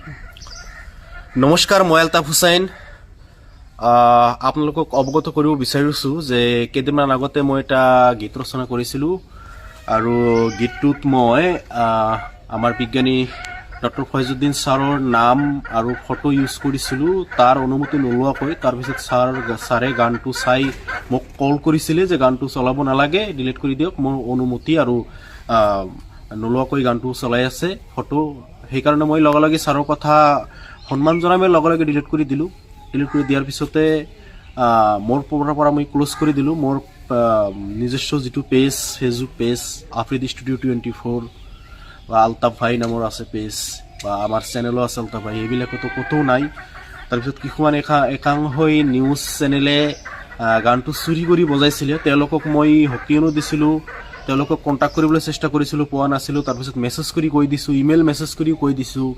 নমস্কাৰ, মই আলতাফ হুছেইন। আপোনালোকক অৱগত কৰিব বিচাৰিছোঁ যে কেইদিনমান আগতে মই এটা গীত ৰচনা কৰিছিলোঁ আৰু গীতটোত মই আমাৰ বিজ্ঞানী ডক্টৰ ফয়জুদ্দিন ছাৰৰ নাম আৰু ফটো ইউজ কৰিছিলোঁ তাৰ অনুমতি নোলোৱাকৈ। তাৰপিছত ছাৰে গানটো চাই মোক কল কৰিছিলে যে গানটো চলাব নালাগে, ডিলিট কৰি দিয়ক, মোৰ অনুমতি আৰু নোলোৱাকৈ গানটো চলাই আছে ফটো। সেইকাৰণে মই লগে লগে ছাৰৰ কথা সন্মান জনাই মই লগে লগে ডিলিট কৰি দিলোঁ। ডিলিট কৰি দিয়াৰ পিছতে মোৰ পৰা মই ক্ল'জ কৰি দিলোঁ। মোৰ নিজস্ব যিটো page, Facebook page Afridi studio' 24 বা আলতাফ ভাই নামৰ আছে পেজ, বা আমাৰ চেনেলো আছে আলতাফ ভাই, এইবিলাকতো ক'তো নাই। তাৰপিছত কিছুমান একাংশই নিউজ চেনেলে গানটো চুৰি কৰি বজাইছিলে, তেওঁলোকক মই সকিয়নো দিছিলোঁ, তেওঁলোকক কণ্টেক্ট কৰিবলৈ চেষ্টা কৰিছিলোঁ, পোৱা নাছিলোঁ। তাৰপিছত মেছেজ কৰি কৈ দিছোঁ, ইমেইল মেছেজ কৰিও কৈ দিছোঁ,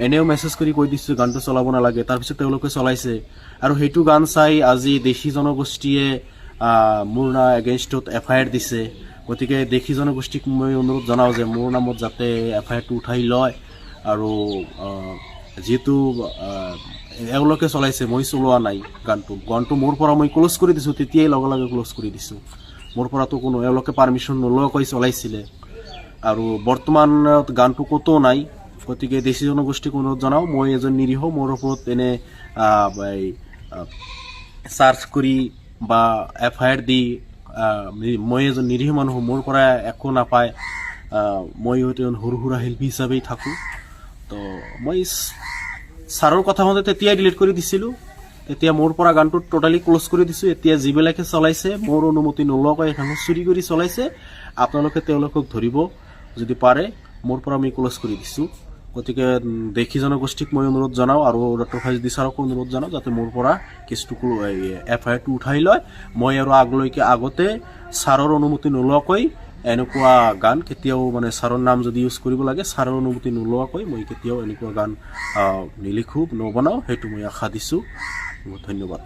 এনেও মেছেজ কৰি কৈ দিছোঁ গানটো চলাব নালাগে। তাৰপিছত তেওঁলোকে চলাইছে আৰু সেইটো গান চাই আজি দেশী জনগোষ্ঠীয়ে মোৰ এগেইনষ্টত FIR দিছে। গতিকে দেশী জনগোষ্ঠীক মই অনুৰোধ জনাওঁ যে মোৰ নামত যাতে FIRটো উঠাই লয়। আৰু যিহেতু এওঁলোকে চলাইছে, মই চলোৱা নাই গানটো মোৰ পৰা মই ক্ল'জ কৰি দিছোঁ, তেতিয়াই লগে লগে ক্ল'জ কৰি দিছোঁ। মোৰ পৰাতো কোনো এওঁলোকে পাৰ্মিশ্যন নোলোৱাকৈ চলাইছিলে আৰু বৰ্তমানত গানটো ক'তো নাই। গতিকে দেশী জনগোষ্ঠীক অনুৰোধ জনাওঁ, মই এজন নিৰীহ, মোৰ ওপৰত এনে চাৰ্চ কৰি বা FIR দি মই এজন নিৰীহ মানুহ, মোৰ পৰা একো নাপায়, মই এজন সৰু সুৰা শিল্পী হিচাপেই থাকোঁ। তো মই ছাৰৰ কথা মতে তেতিয়াই ডিলিট কৰি দিছিলোঁ, তেতিয়া মোৰ পৰা গানটো টোটেলি ক্ল'জ কৰি দিছোঁ। এতিয়া যিবিলাকে চলাইছে মোৰ অনুমতি নোলোৱাকৈ এখন চুৰি কৰি চলাইছে, আপোনালোকে তেওঁলোকক ধৰিব যদি পাৰে, মোৰ পৰা আমি ক্ল'জ কৰি দিছোঁ। গতিকে দেশী জনগোষ্ঠীক মই অনুৰোধ জনাওঁ আৰু ডক্টৰ ফয়জুদ্দিন ছাৰকো অনুৰোধ জনাওঁ যাতে মোৰ পৰা কেছটো FIRটো উঠাই লয়। মই আৰু আগতে ছাৰৰ অনুমতি নোলোৱাকৈ এনেকুৱা গান কেতিয়াও, মানে ছাৰৰ নাম যদি ইউজ কৰিব লাগে ছাৰৰ অনুমতি নোলোৱাকৈ মই কেতিয়াও এনেকুৱা গান নিলিখোঁ, নবনাওঁ, সেইটো মই আশা দিছোঁ। ধন্যবাদ।